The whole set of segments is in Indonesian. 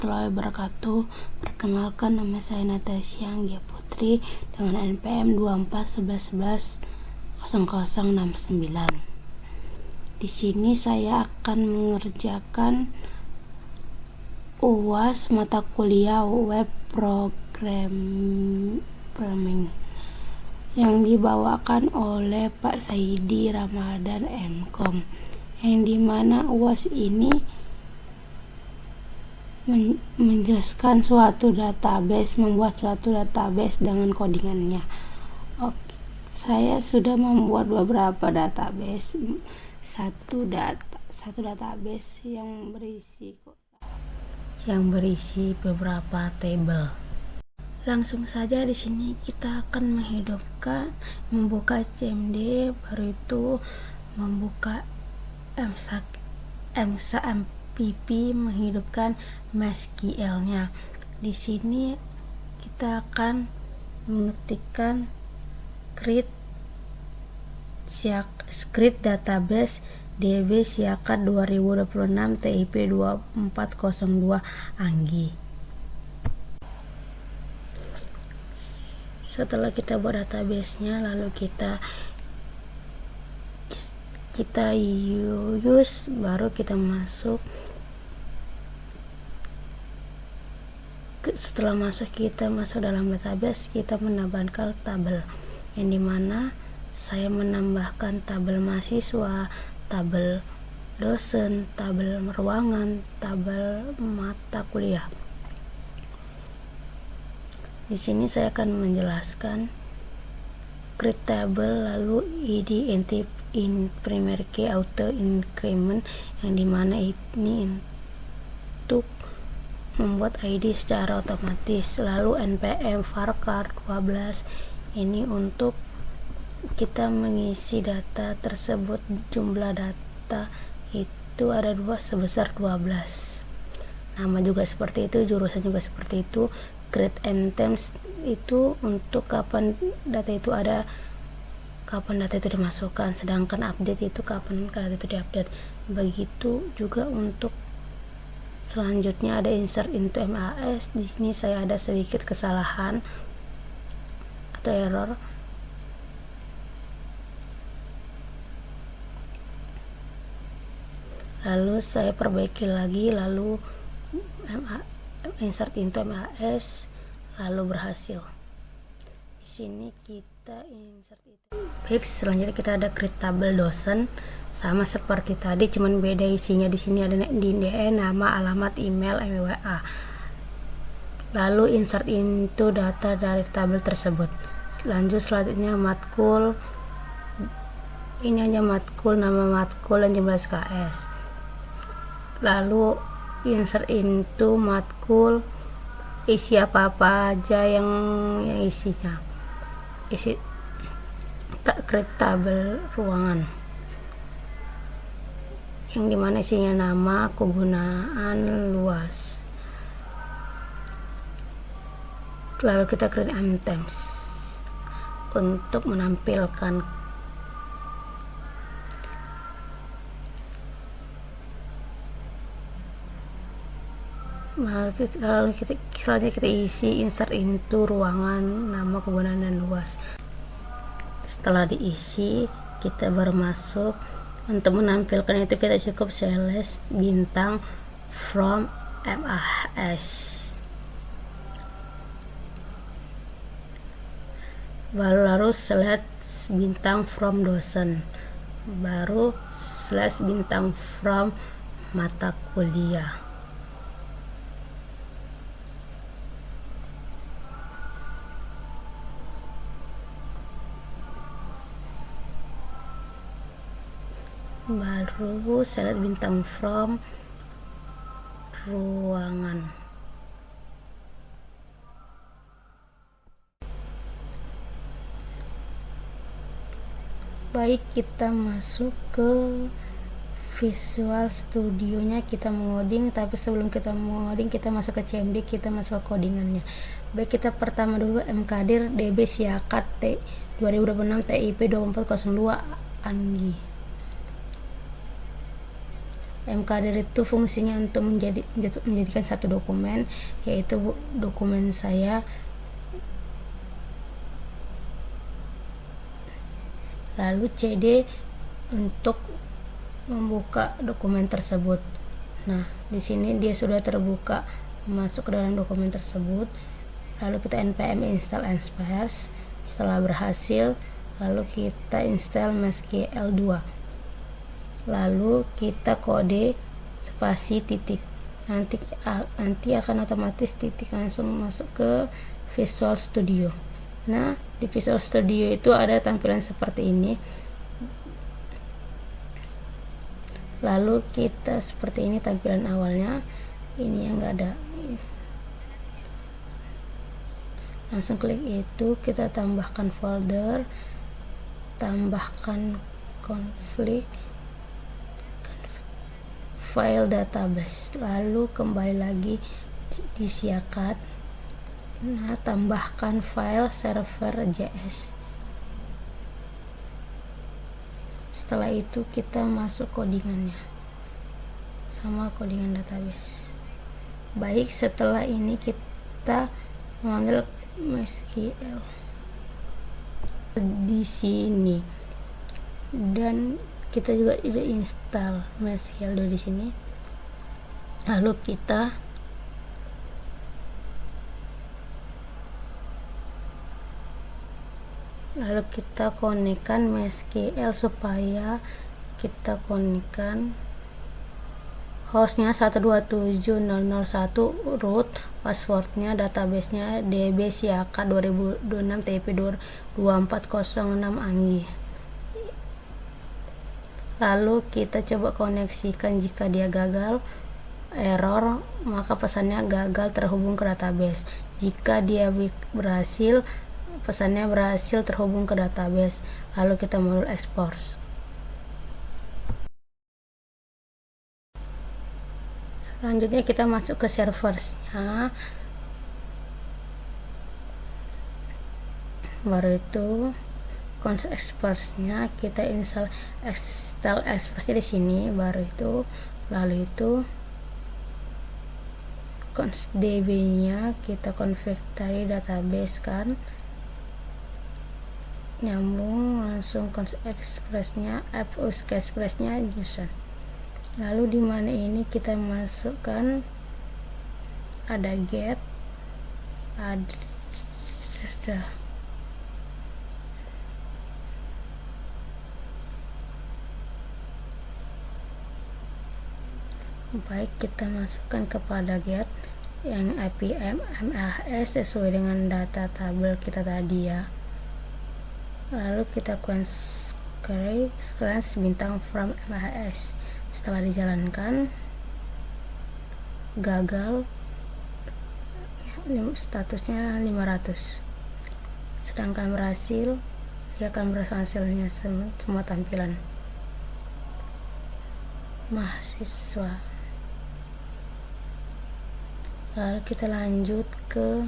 warahmatullahi wabarakatuh. Perkenalkan, nama saya Natasha Anggia Putri dengan NPM 2411110069. Di sini saya akan mengerjakan UAS mata kuliah web programming yang dibawakan oleh Pak Saidi Ramadan MKom, yang dimana UAS ini menjelaskan membuat suatu database dengan codingannya. Oke, saya sudah membuat beberapa database. Satu database yang berisi beberapa tabel. Langsung saja di sini kita akan membuka CMD, baru itu membuka MSAMPP, menghidupkan MySQL-nya. Di sini kita akan mengetikkan create database DB Siakat 2026 TIP 2402 Anggi. Setelah kita buat database-nya, lalu kita use, baru kita masuk. Setelah kita masuk dalam database, kita menambahkan tabel, yang dimana saya menambahkan tabel mahasiswa, tabel dosen, tabel ruangan, tabel mata kuliah. Di sini saya akan menjelaskan create table, lalu id in primary key auto increment, yang dimana ini untuk membuat ID secara otomatis. Lalu npm varchar 12 ini untuk kita mengisi data tersebut. Jumlah data itu ada sebesar 12. Nama juga seperti itu, jurusan juga seperti itu. Create mtems itu untuk kapan data itu dimasukkan, sedangkan update itu kapan data itu diupdate. Begitu juga untuk selanjutnya ada insert into MAS. Di sini saya ada sedikit kesalahan atau error. Lalu saya perbaiki lagi, lalu insert into MAS, lalu berhasil. Di sini kita insert itu. Baik, selanjutnya kita ada create table dosen, sama seperti tadi, cuman beda isinya. Di sini ada DE, nama, alamat, email, MWA. Lalu insert into data dari tabel tersebut. Lanjut selanjutnya matkul. Ini hanya matkul, nama matkul dan jumlah SKS. Lalu insert into matkul, isi apa aja yang isinya. Create tabel ruangan, yang dimana isinya nama, kegunaan, luas. Lalu kita create mtems untuk menampilkan selanjutnya kita isi insert into ruangan, nama, kegunaan, dan luas. Setelah diisi, kita baru masuk. Untuk menampilkan itu kita cukup select bintang from MAS, baru select bintang from dosen, baru slash bintang from mata kuliah. Baru select bintang from ruangan. Baik, kita masuk ke Visual Studio-nya, kita mengoding. Tapi sebelum kita mengoding, kita masuk ke CMD, kita masuk ke codingannya. Baik, kita pertama dulu mkdir DB Siakat 2026 TIP 2402 Anggi. mkdir itu fungsinya untuk menjadikan satu dokumen, yaitu dokumen saya. Lalu cd untuk membuka dokumen tersebut. Nah, di sini dia sudah terbuka masuk ke dalam dokumen tersebut. Lalu kita npm install nsparse. Setelah berhasil, lalu kita install MySQL 2. Lalu kita kode spasi titik. Nanti akan otomatis titik langsung masuk ke Visual Studio. Nah, di Visual Studio itu ada tampilan seperti ini. Lalu kita seperti ini tampilan awalnya. Ini yang enggak ada. Langsung klik itu, kita tambahkan folder, tambahkan konflik, file database, lalu kembali lagi di siakat. Nah, tambahkan file server.js. Setelah itu kita masuk codingannya sama codingan database. Baik, setelah ini kita memanggil MySQL di sini, dan kita juga udah install MySQL di sini. Lalu kita konekkan MySQL supaya kita konekkan hostnya 127.001, root, passwordnya, databasenya db siaka 2026 tp 2406 anggi. Lalu kita coba koneksikan. Jika dia gagal, error, maka pesannya gagal terhubung ke database. Jika dia berhasil, pesannya berhasil terhubung ke database. Lalu kita modul export. Selanjutnya kita masuk ke serversnya. Baru itu const express-nya kita install express-nya di sini. Lalu itu const db-nya kita config dari database kan. Nyambung langsung const express-nya, express-nya JSON. Lalu di mana ini kita masukkan ada get, ada baik, kita masukkan kepada get yang APM MAS sesuai dengan data tabel kita tadi ya. Lalu kita query class bintang from MAS. Setelah dijalankan, gagal, statusnya 500. Sedangkan berhasil, dia akan berhasilnya semua tampilan mahasiswa. Lalu kita lanjut ke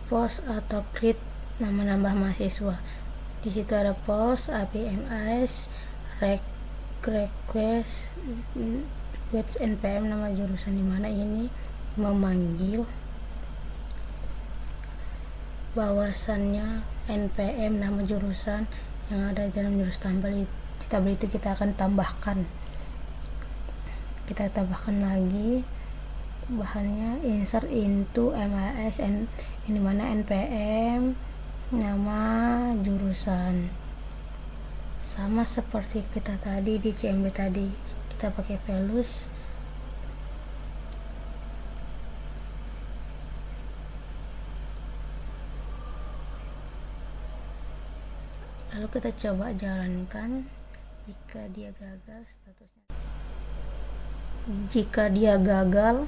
post atau create nama nambah mahasiswa. Di situ ada post, APMS, request npm nama jurusan, dimana ini memanggil bahwasannya npm nama jurusan yang ada dalam jurus tabel itu kita akan tambahkan. Kita tambahkan lagi bahannya, insert into MAS, ini mana npm nama jurusan. Sama seperti kita tadi di CMD tadi, kita pakai values. Lalu kita coba jalankan. Jika dia gagal,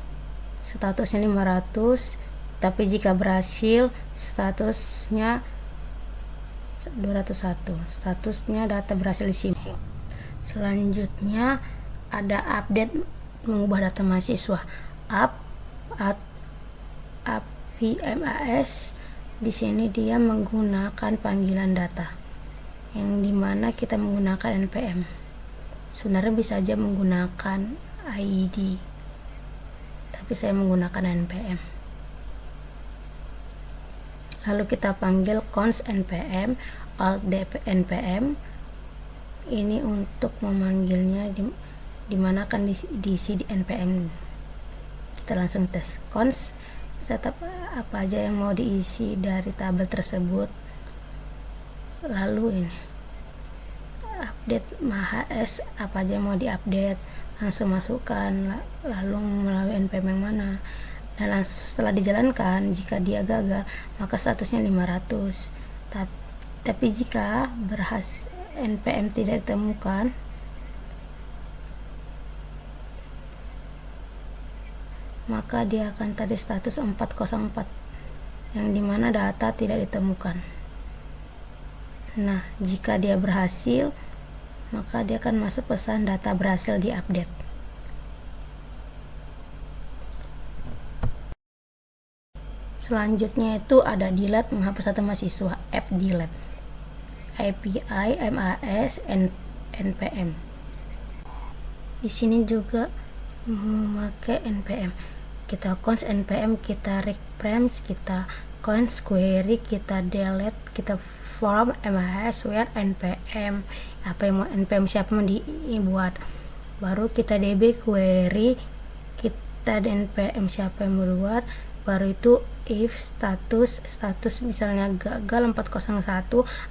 statusnya 500, tapi jika berhasil statusnya 201. Statusnya data berhasil disimpan. Selanjutnya ada update, mengubah data mahasiswa. APMAS di sini dia menggunakan panggilan data, yang dimana kita menggunakan npm. Sebenarnya bisa aja menggunakan ID, tapi saya menggunakan npm. Lalu kita panggil const npm alt npm. Ini untuk memanggilnya di mana akan diisi di npm. Kita langsung tes const tetap apa aja yang mau diisi dari tabel tersebut. Lalu ini update mahs, apa aja yang mau diupdate, langsung masukkan, lalu melalui npm yang mana. Dan setelah dijalankan, jika dia gagal maka statusnya 500. Tapi jika berhasil npm tidak ditemukan, maka dia akan tadi status 404, yang dimana data tidak ditemukan. Nah, jika dia berhasil, maka dia akan masuk pesan data berhasil diupdate. Selanjutnya itu ada delete, menghapus data mahasiswa, app delete, API mas npm. Di sini juga memakai npm. Kita const npm, kita refresh, kita const query, kita delete, kita form mas where npm, apa yang mau npm siapa mau dibuat, baru kita db query, kita npm siapa yang mau buat, baru itu if status misalnya gagal 401,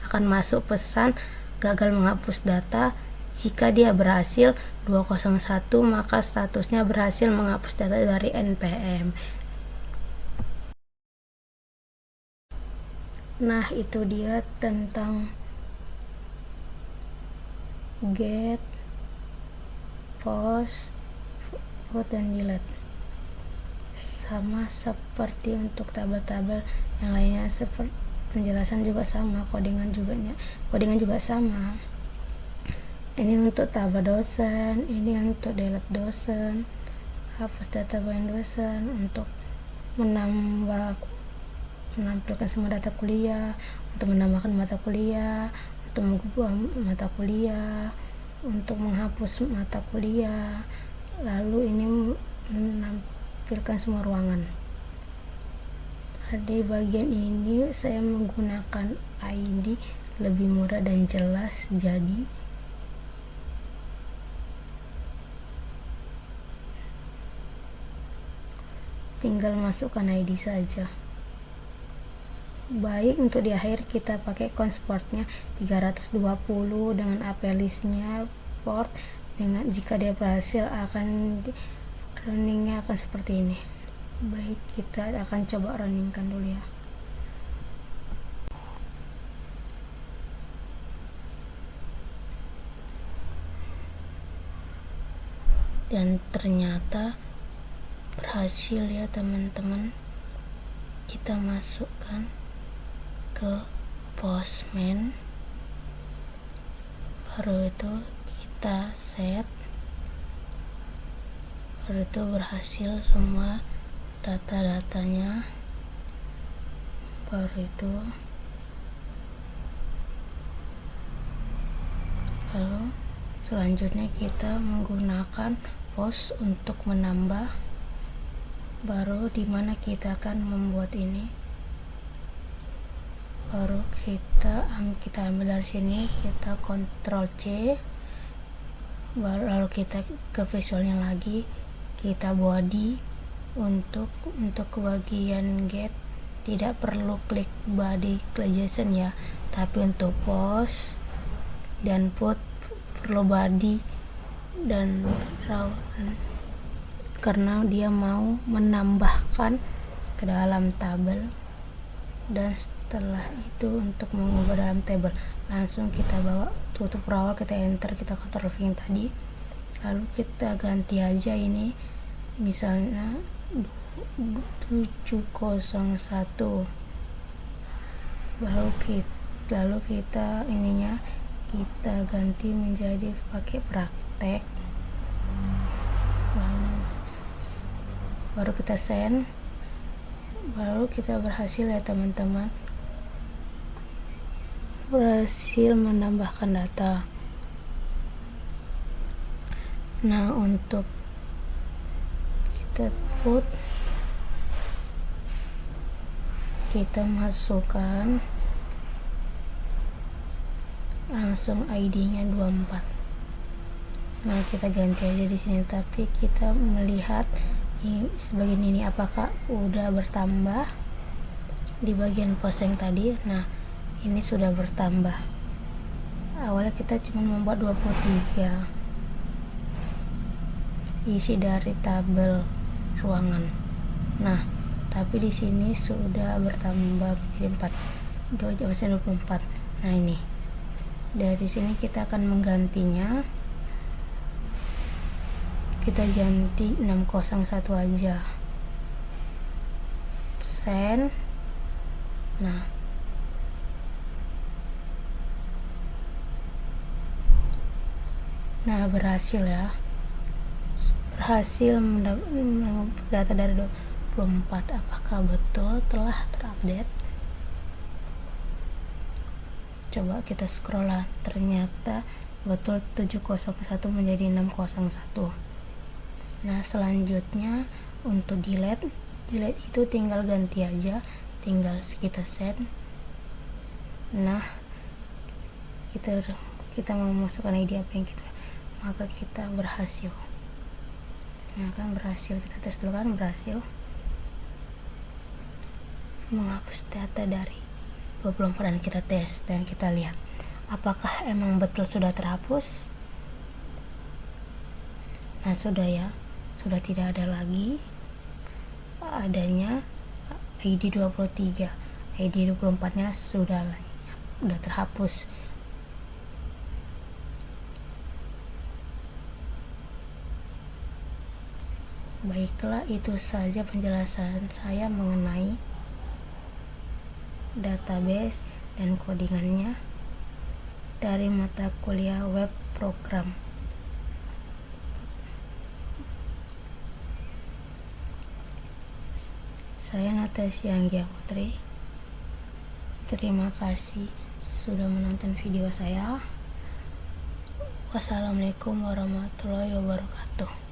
akan masuk pesan gagal menghapus data. Jika dia berhasil 201, maka statusnya berhasil menghapus data dari npm. Nah, itu dia tentang get, post, vote, dan delete. Sama seperti untuk tabel-tabel yang lainnya, seperti penjelasan juga sama, codingan juga sama. Ini untuk tabel dosen, ini untuk delete dosen, hapus data bahan dosen, untuk menampilkan semua data kuliah, untuk menambahkan mata kuliah, untuk mengubah mata kuliah, untuk menghapus mata kuliah. Lalu ini menampilkan semua ruangan. Di bagian ini saya menggunakan ID, lebih mudah dan jelas, jadi tinggal masukkan ID saja. Baik, untuk di akhir kita pakai const portnya 320 dengan AP listnya port, dengan jika dia berhasil akan runningnya akan seperti ini. Baik, kita akan coba runningkan dulu ya. Dan ternyata berhasil ya teman-teman. Kita masukkan ke postman, baru itu kita set, baru itu berhasil semua data-datanya. Baru itu lalu selanjutnya kita menggunakan post untuk menambah, baru dimana kita akan membuat ini. Baru kita ambil dari sini, kita Ctrl C, lalu kita ke visualnya lagi, kita body. Untuk bagian get tidak perlu klik body JSON ya, tapi untuk post dan put perlu body dan raw, karena dia mau menambahkan ke dalam tabel. Dan setelah itu untuk mengubah dalam table, langsung kita bawa tutup rawal, kita enter, kita Ctrl V yang tadi, lalu kita ganti aja ini misalnya 701, lalu kita ininya kita ganti menjadi pakai praktek, lalu baru kita send. Baru kita berhasil ya teman-teman, berhasil menambahkan data. Nah, untuk kita put, kita masukkan langsung ID-nya 24. Nah, kita ganti aja di sini, tapi kita melihat sebagian ini apakah udah bertambah di bagian pos yang tadi. Nah, ini sudah bertambah. Awalnya kita cuma membuat 23 isi dari tabel ruangan. Nah, tapi di sini sudah bertambah menjadi 24. Nah, ini dari sini kita akan menggantinya. Kita ganti 601 aja, send. Nah, berhasil ya, berhasil mendapat data dari 24. Apakah betul telah terupdate? Coba kita scroll lah, ternyata betul 701 menjadi 601. Nah, selanjutnya untuk delete itu tinggal ganti aja, tinggal kita send. Nah, kita mau masukkan ID apa yang maka kita berhasil. Nah, kan berhasil, kita tes dulu kan, berhasil menghapus data dari 24 dan kita tes dan kita lihat apakah emang betul sudah terhapus. Nah, sudah ya, sudah tidak ada lagi adanya ID 23. ID 24 nya sudah terhapus. Baiklah, itu saja penjelasan saya mengenai database dan codingannya dari mata kuliah web program. Saya Natasha Anggia Putri. Terima kasih sudah menonton video saya. Wassalamualaikum warahmatullahi wabarakatuh.